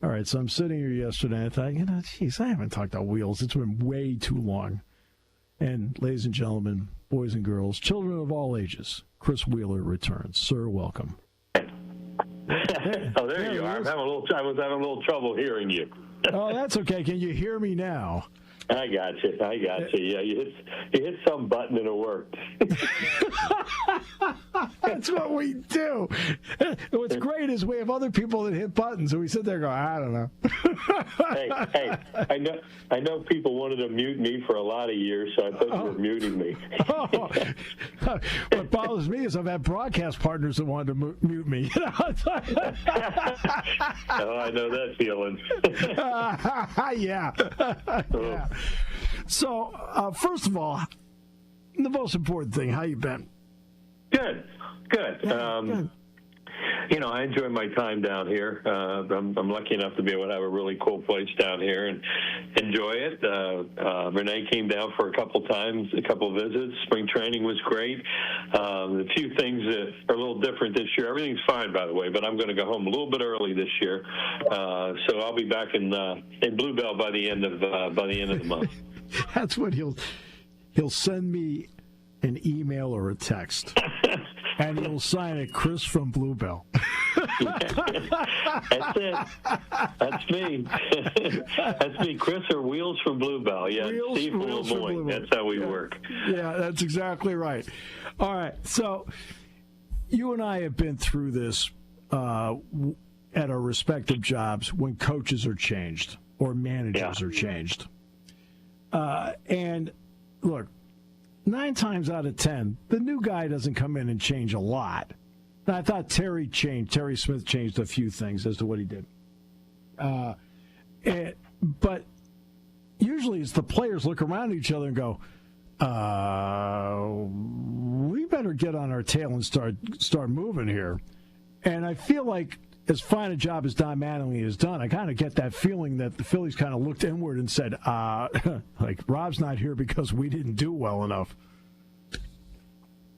All right, so I'm sitting here yesterday, and I thought, geez, I haven't talked about Wheels. It's been way too long. And ladies and gentlemen, boys and girls, children of all ages, Chris Wheeler returns. Sir, welcome. Oh, there you are. I was having a little trouble hearing you. Oh, that's okay. Can you hear me now? I got you. Yeah, you hit some button and it worked. That's what we do. What's great is we have other people that hit buttons, and we sit there going, I don't know. hey, I know people wanted to mute me for a lot of years, so I thought you were muting me. What bothers me is I've had broadcast partners that wanted to mute me. Oh, I know that feeling. Yeah. Yeah. So, first of all, the most important thing, how you been? Good. Good. You know, I enjoy my time down here. I'm lucky enough to be able to have a really cool place down here and enjoy it. Renee came down for a couple visits. Spring training was great. A few things that are a little different this year. Everything's fine, by the way, but I'm going to go home a little bit early this year. So I'll be back in Bluebell by the end of the month. That's what he'll send me an email or a text. And he'll sign it, Chris from Bluebell. That's it. That's me. That's me, Chris or Wheels from Bluebell. Yeah, Steve from Lemoyne. That's how we work. Yeah, that's exactly right. All right, so you and I have been through this at our respective jobs when coaches are changed or managers are changed. And look, 9 times out of 10, the new guy doesn't come in and change a lot. Now, I thought Terry Smith changed a few things as to what he did. But usually it's the players look around at each other and go, we better get on our tail and start moving here. And I feel like as fine a job as Don Mattingly has done, I kind of get that feeling that the Phillies kind of looked inward and said, like, Rob's not here because we didn't do well enough.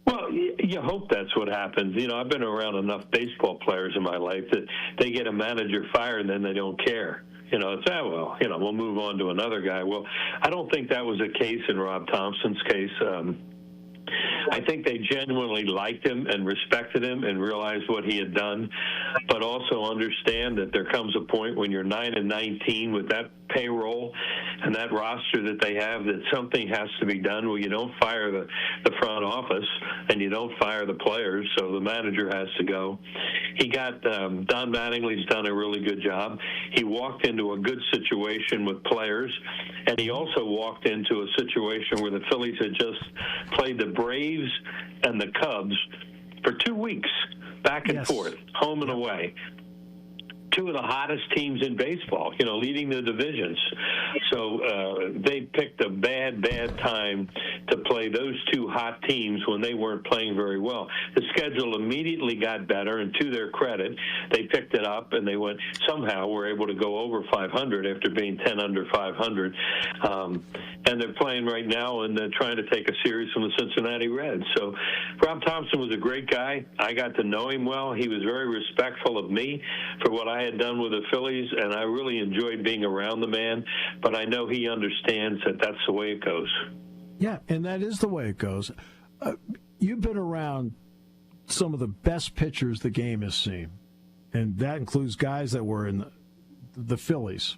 Well, you hope that's what happens. You know, I've been around enough baseball players in my life that they get a manager fired and then they don't care. You know, it's, we'll move on to another guy. Well, I don't think that was the case in Rob Thompson's case. I think they genuinely liked him and respected him and realized what he had done, but also understand that there comes a point when you're 9-19 with that payroll and that roster that they have that something has to be done. Well, you don't fire the front office and you don't fire the players, so the manager has to go. He got Don Mattingly's done a really good job. He walked into a good situation with players, and he also walked into a situation where the Phillies had just played the Braves and the Cubs for 2 weeks, back and forth, home and away. Two of the hottest teams in baseball, leading the divisions. So they picked a bad time to play those two hot teams when they weren't playing very well. The schedule immediately got better, and to their credit, they picked it up, and they somehow were able to go over 500 after being 10 under 500. And they're playing right now, and they're trying to take a series from the Cincinnati Reds. So Rob Thompson was a great guy. I got to know him well. He was very respectful of me for what I had done with the Phillies, and I really enjoyed being around the man, but I know he understands that that's the way it goes. Yeah, and that is the way it goes. You've been around some of the best pitchers the game has seen, and that includes guys that were in the Phillies.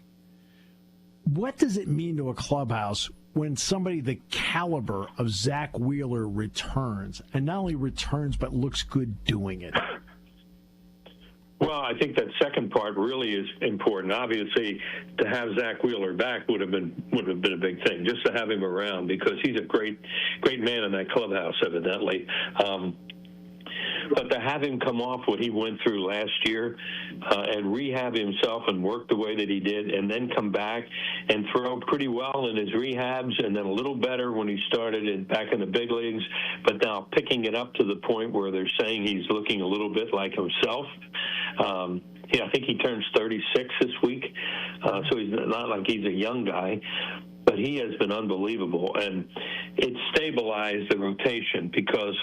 What does it mean to a clubhouse when somebody the caliber of Zach Wheeler returns, and not only returns but looks good doing it? Well, I think that second part really is important. Obviously, to have Zach Wheeler back would have been a big thing, just to have him around, because he's a great man in that clubhouse, evidently. But to have him come off what he went through last year and rehab himself and work the way that he did, and then come back and throw pretty well in his rehabs, and then a little better when he started back in the big leagues, but now picking it up to the point where they're saying he's looking a little bit like himself. I think he turns 36 this week, so he's not like he's a young guy. But he has been unbelievable, and it stabilized the rotation because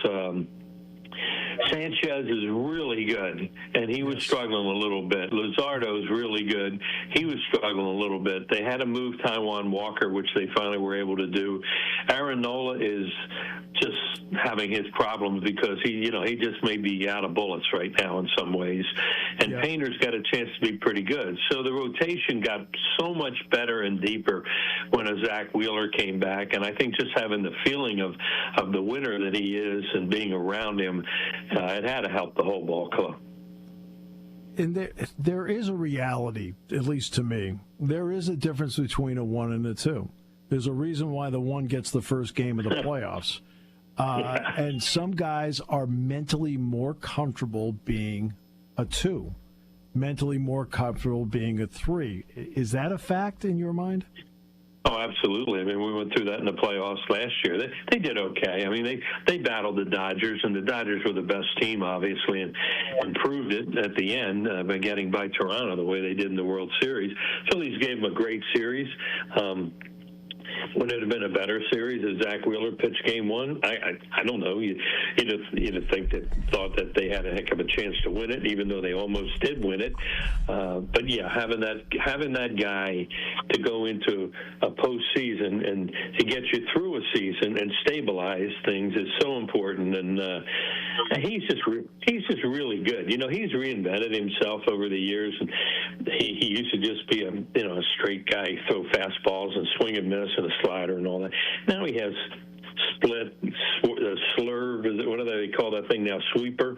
Sanchez is really good, and he was struggling a little bit. Luzardo's really good. He was struggling a little bit. They had to move Taijuan Walker, which they finally were able to do. Aaron Nola is just having his problems because he just may be out of bullets right now in some ways. And Painter's got a chance to be pretty good. So the rotation got so much better and deeper when a Zach Wheeler came back. And I think just having the feeling of the winner that he is and being around him, it had to help the whole ball club. And there is a reality, at least to me. There is a difference between a 1 and a 2. There's a reason why the 1 gets the first game of the playoffs. And some guys are mentally more comfortable being a 2, mentally more comfortable being a 3. Is that a fact in your mind? Oh, absolutely. I mean, we went through that in the playoffs last year. They did okay. I mean, they battled the Dodgers, and the Dodgers were the best team, obviously, and proved it at the end by getting by Toronto the way they did in the World Series. Phillies gave them a great series. Would it have been a better series if Zach Wheeler pitched Game 1? I don't know. You'd thought that they had a heck of a chance to win it, even though they almost did win it. But yeah, having that guy to go into a postseason and to get you through a season and stabilize things is so important. And he's just really good. You know, he's reinvented himself over the years. And he used to just be a straight guy, throw fastballs and swing and miss and a slider and all that. Now he has split, slurve. What do they call that thing now? Sweeper.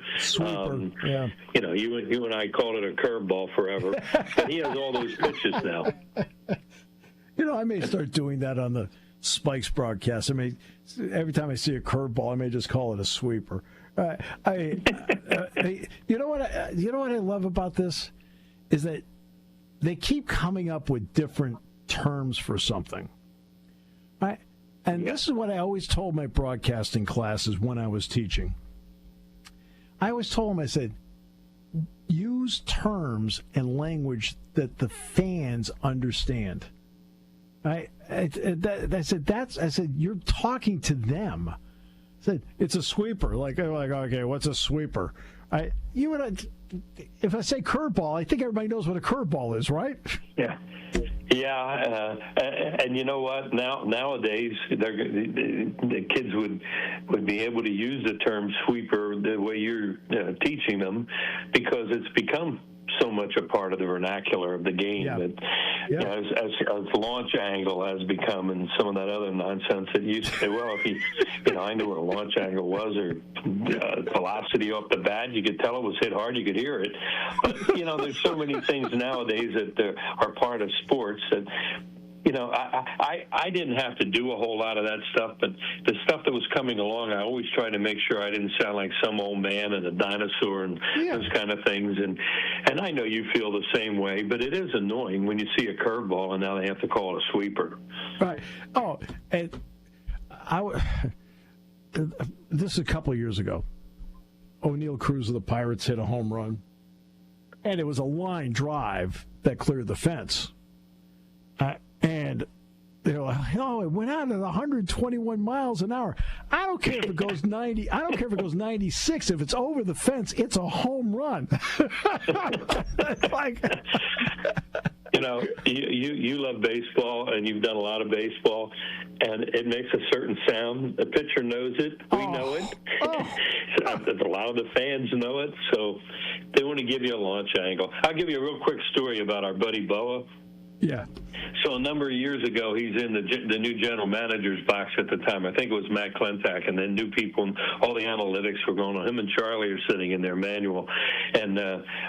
Yeah. You know, you and I called it a curveball forever, but he has all those pitches now. You know, I may start doing that on the Spikes broadcast. I mean, every time I see a curveball, I may just call it a sweeper. You know what I love about this is that they keep coming up with different terms for something. Right? And this is what I always told my broadcasting classes when I was teaching. I always told them, I said, use terms and language that the fans understand. I said, you're talking to them. I said, it's a sweeper. Like, okay, what's a sweeper? If I say curveball, I think everybody knows what a curveball is, right? Yeah. Yeah, and you know what? Nowadays, the kids would be able to use the term sweeper the way you're teaching them, because it's become so much a part of the vernacular of the game that you know, as launch angle has become, and some of that other nonsense that used to say, well, if I knew what a launch angle was, or velocity off the bat, you could tell it was hit hard, you could hear it. But you know, there's so many things nowadays that are part of sports that. You know, I didn't have to do a whole lot of that stuff, but the stuff that was coming along, I always tried to make sure I didn't sound like some old man and a dinosaur and those kind of things. And I know you feel the same way, but it is annoying when you see a curveball and now they have to call it a sweeper. Right. Oh, and this is a couple of years ago. O'Neal Cruz of the Pirates hit a home run, and it was a line drive that cleared the fence. And they're like, oh, it went out at 121 miles an hour. I don't care if it goes 90. I don't care if it goes 96. If it's over the fence, it's a home run. Like, you know, you love baseball, and you've done a lot of baseball, and it makes a certain sound. The pitcher knows it. We know it. A lot of the fans know it. So they want to give you a launch angle. I'll give you a real quick story about our buddy Boa. Yeah. So a number of years ago, he's in the new general manager's box at the time. I think it was Matt Klentak, and then new people, and all the analytics were going on. Him and Charlie are sitting in their manual. And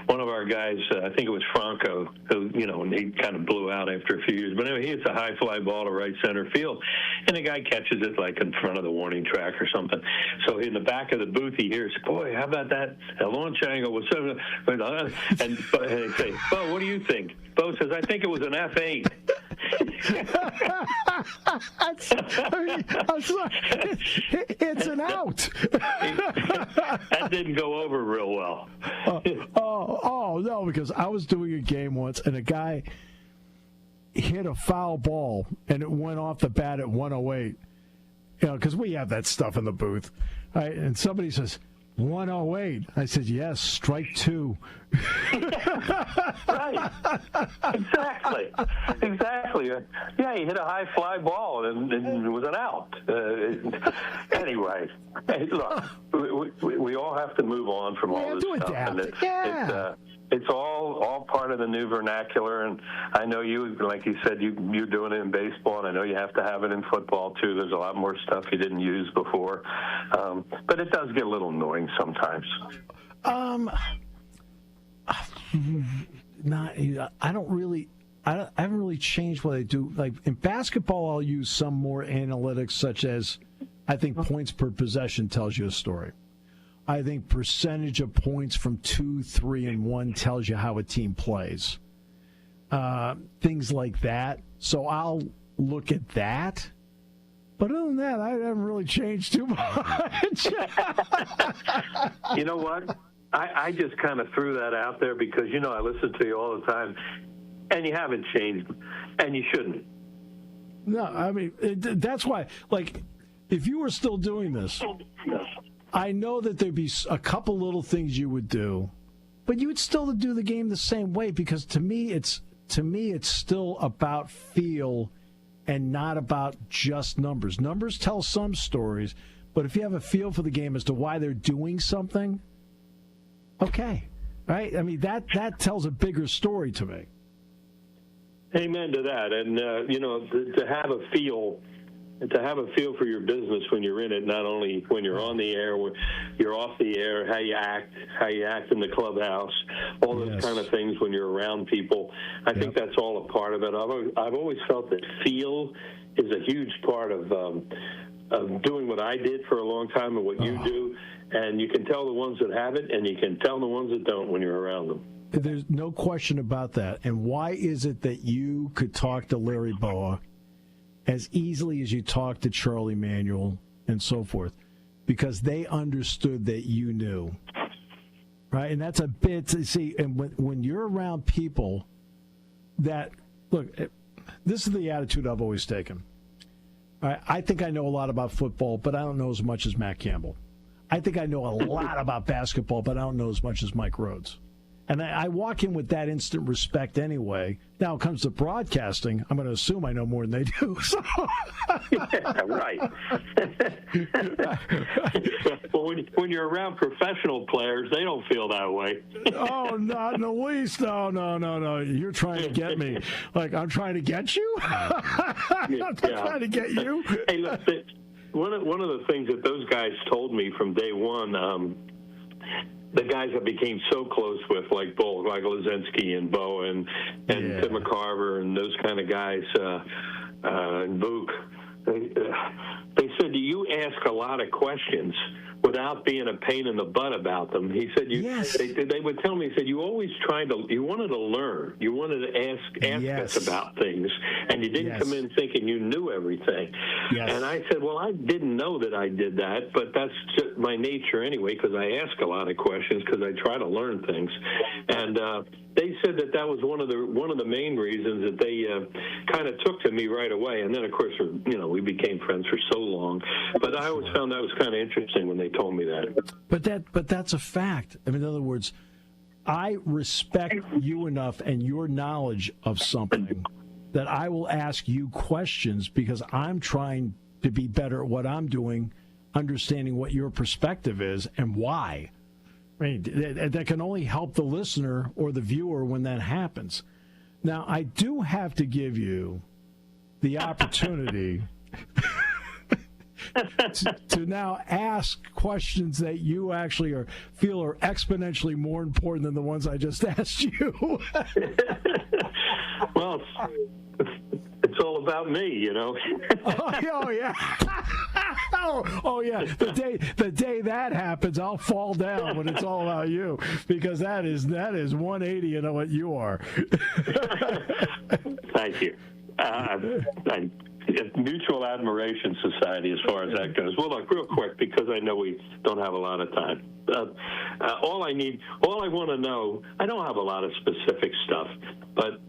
one of our guys, I think it was Franco, who, you know, he kind of blew out after a few years. But anyway, he hits a high fly ball to right center field, and the guy catches it like in front of the warning track or something. So in the back of the booth, he hears, boy, how about that? A launch angle was so... And they say, Bo, what do you think? Bo says, I think it was an F8. It's an out. That didn't go over real well. No, because I was doing a game once, and a guy hit a foul ball, and it went off the bat at 108. You know, because we have that stuff in the booth. Right? And somebody says, 108. I said, yes, strike two. Right. Exactly. Yeah, he hit a high fly ball and it was an out. Anyway, hey, look, we all have to move on from all this stuff. It's all part of the new vernacular, and I know you, like you said, you're doing it in baseball, and I know you have to have it in football too. There's a lot more stuff you didn't use before, but it does get a little annoying sometimes. I haven't really changed what I do. Like in basketball, I'll use some more analytics, such as I think points per possession tells you a story. I think percentage of points from 2, 3, and 1 tells you how a team plays. Things like that. So I'll look at that. But other than that, I haven't really changed too much. You know what? I just kind of threw that out there because, I listen to you all the time, and you haven't changed, and you shouldn't. No, I mean, that's why, like, if you were still doing this, I know that there'd be a couple little things you would do, but you would still do the game the same way because to me it's still about feel and not about just numbers. Numbers tell some stories, but if you have a feel for the game as to why they're doing something, okay, right? I mean that tells a bigger story to me. Amen to that, and to have a feel. To have a feel for your business when you're in it, not only when you're on the air, when you're off the air, how you act in the clubhouse, all those kind of things when you're around people. I think that's all a part of it. I've always felt that feel is a huge part of doing what I did for a long time and what you do. And you can tell the ones that have it, and you can tell the ones that don't when you're around them. There's no question about that. And why is it that you could talk to Larry Boa as easily as you talk to Charlie Manuel and so forth? Because they understood that you knew, right? And that's a bit to see. And when you're around people that look, this is the attitude I've always taken. I think I know a lot about football, but I don't know as much as Matt Campbell. I think I know a lot about basketball, but I don't know as much as Mike Rhodes. And I walk in with that instant respect anyway. Now it comes to broadcasting, I'm going to assume I know more than they do. So. Yeah, right. Well, when you're around professional players, they don't feel that way. Oh, not in the least. No. You're trying to get me. Like, I'm trying to get you? I'm not trying to get you. Hey, look, one of the things that those guys told me from day one, the guys I became so close with, like Lazinski and Bo and Tim McCarver and those kind of guys, and Book, they said, you ask a lot of questions without being a pain in the butt about them. He said, they would tell me, he said, you wanted to learn. You wanted to ask us about things, and you didn't come in thinking you knew everything. Yes. And I said, well, I didn't know that I did that, but that's just my nature anyway, because I ask a lot of questions because I try to learn things. And they said that was one of the main reasons that they kind of took to me right away. And then, of course, we became friends for so long. But I always found that was kind of interesting when they told me that. But that's a fact. I mean, in other words, I respect you enough and your knowledge of something that I will ask you questions because I'm trying to be better at what I'm doing, understanding what your perspective is and why. I mean, that can only help the listener or the viewer when that happens. Now, I do have to give you the opportunity to now ask questions that you actually feel are exponentially more important than the ones I just asked you. Well, it's all about me, Oh yeah. Oh yeah. The day that happens, I'll fall down when it's all about you because that is 180 in what you are. Thank you. Mutual admiration society as far as that goes. Well, look, real quick, because I know we don't have a lot of time. All I want to know, I don't have a lot of specific stuff, but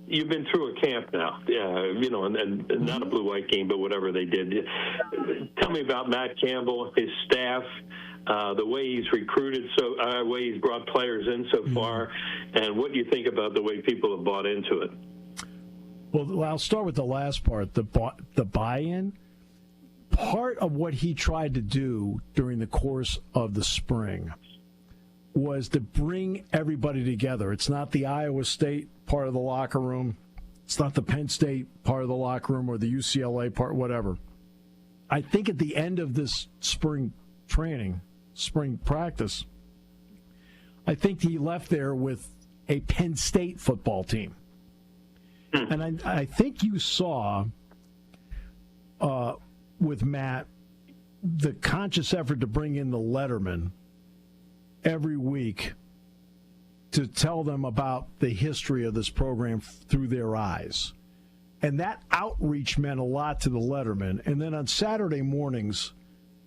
you've been through a camp now, and not a blue-white game, but whatever they did. Tell me about Matt Campbell, his staff. the way he's recruited, way he's brought players in so far, and what you think about the way people have bought into it. Well, I'll start with the last part, the buy-in. Part of what he tried to do during the course of the spring was to bring everybody together. It's not the Iowa State part of the locker room. It's not the Penn State part of the locker room or the UCLA part, whatever. I think at the end of this spring practice, I think he left there with a Penn State football team. And I think you saw with Matt the conscious effort to bring in the letterman every week to tell them about the history of this program through their eyes. And that outreach meant a lot to the letterman. And then on Saturday mornings,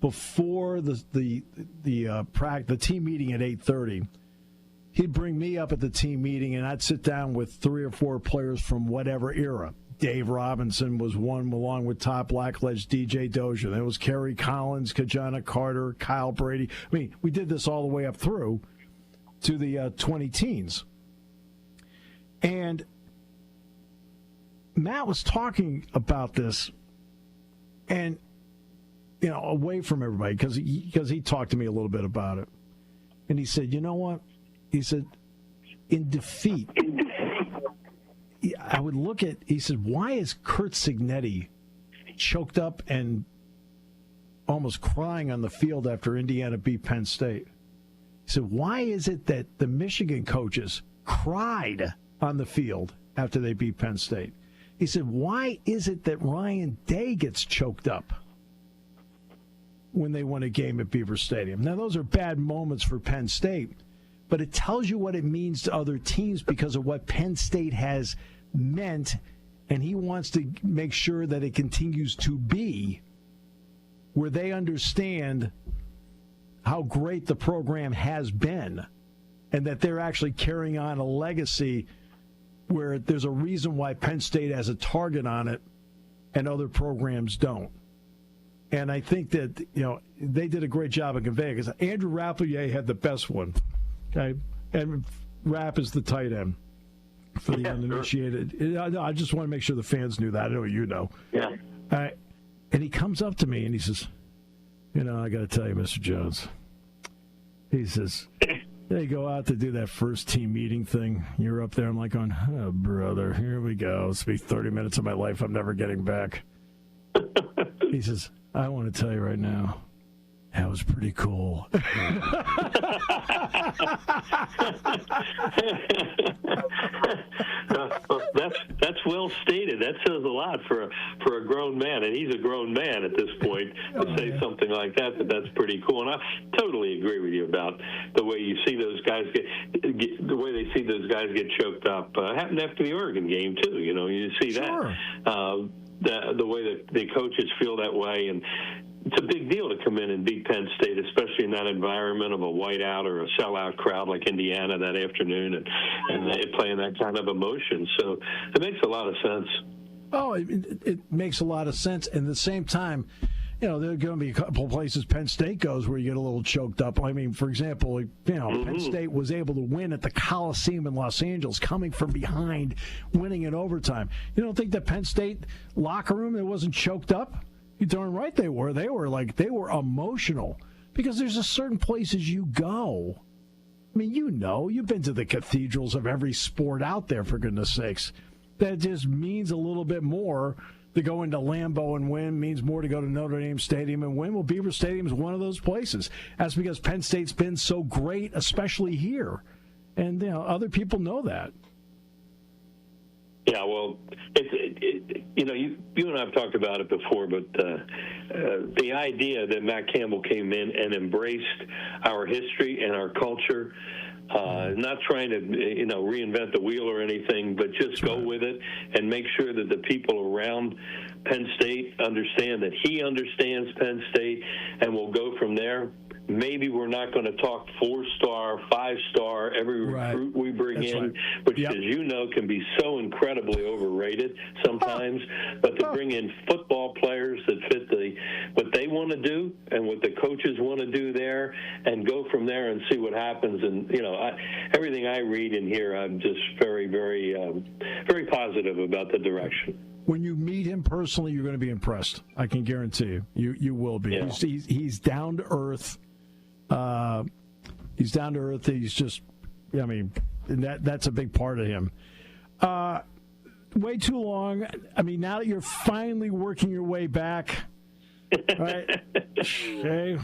before the team meeting at 8:30, he'd bring me up at the team meeting, and I'd sit down with 3 or 4 players from whatever era. Dave Robinson was one, along with Todd Blackledge, DJ Dozier. There was Kerry Collins, Kajana Carter, Kyle Brady. I mean, we did this all the way up through to the 20 teens. And Matt was talking about this, and, you know, away from everybody, because he talked to me a little bit about it. And he said, you know what? He said, in defeat, I would look at, he said, why is Curt Cignetti choked up and almost crying on the field after Indiana beat Penn State? He said, why is it that the Michigan coaches cried on the field after they beat Penn State? He said, why is it that Ryan Day gets choked up when they win a game at Beaver Stadium? Now, those are bad moments for Penn State, but it tells you what it means to other teams because of what Penn State has meant, and he wants to make sure that it continues to be where they understand how great the program has been and that they're actually carrying on a legacy where there's a reason why Penn State has a target on it and other programs don't. And I think that, you know, they did a great job of conveying it. Andrew Rappelier had the best one. Okay, and Rapp is the tight end for the uninitiated. Sure. I just want to make sure the fans knew that. I know you know. Yeah. And he comes up to me and he says, you know, I got to tell you, Mr. Jones. He says, they go out to do that first team meeting thing. You're up there. I'm like, oh, brother, here we go. It's be 30 minutes of my life I'm never getting back. He says, I want to tell you right now, that was pretty cool. That's well stated. That says a lot for a grown man, and he's a grown man at this point to say something like that. But that's pretty cool, and I totally agree with you about the way you see those guys the way they see those guys get choked up. Happened after the Oregon game too. You know, you see sure. that the way that the coaches feel that way, and it's a big deal to come in and beat Penn State, especially in that environment of a whiteout or a sellout crowd like Indiana that afternoon, and they playing that kind of emotion. So it makes a lot of sense. Oh, it makes a lot of sense. And at the same time, you know, there are going to be a couple of places Penn State goes where you get a little choked up. I mean, for example, you know, Penn State was able to win at the Coliseum in Los Angeles, coming from behind, winning in overtime. You don't think that Penn State locker room, it wasn't choked up? You're darn right they were. They were emotional because there's a certain places you go. I mean, you know, you've been to the cathedrals of every sport out there, for goodness sakes. That just means a little bit more to go into Lambeau and win, means more to go to Notre Dame Stadium and win. Well, Beaver Stadium is one of those places. That's because Penn State's been so great, especially here. And, you know, other people know that. Yeah, well, you know, you and I have talked about it before, but the idea that Matt Campbell came in and embraced our history and our culture, not trying to, you know, reinvent the wheel or anything, but just go with it and make sure that the people around Penn State understand that he understands Penn State and will go from there. maybe we're not going to talk 4-star, 5-star every recruit we bring in, which, as you know, can be so incredibly overrated sometimes. But to bring in football players that fit what they want to do and what the coaches want to do there, and go from there and see what happens. And everything I read and hear, I'm just very, very, very positive about the direction. When you meet him personally, you're going to be impressed. I can guarantee you. You will be. Yeah. He's down to earth. He's down to earth. He's just, that's a big part of him. Way too long. I mean, now that you're finally working your way back, right? Okay.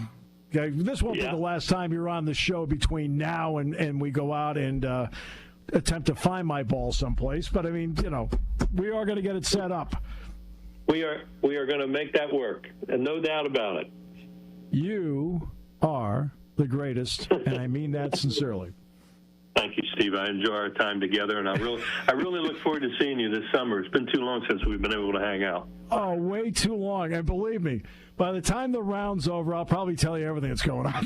This won't be the last time you're on the show between now and we go out and attempt to find my ball someplace. But, I mean, we are going to get it set up. We are going to make that work, and no doubt about it. You are the greatest, and I mean that sincerely. Thank you, Steve. I enjoy our time together, and I really look forward to seeing you this summer. It's been too long since we've been able to hang out. Oh, way too long. And believe me, by the time the round's over, I'll probably tell you everything that's going on.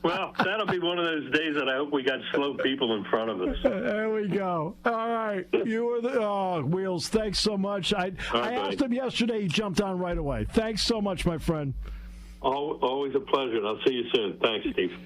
Well, that'll be one of those days that I hope we got slow people in front of us. There we go. All right. You are the Wheels. Thanks so much. I asked him yesterday. He jumped on right away. Thanks so much, my friend. Always a pleasure, and I'll see you soon. Thanks, Steve.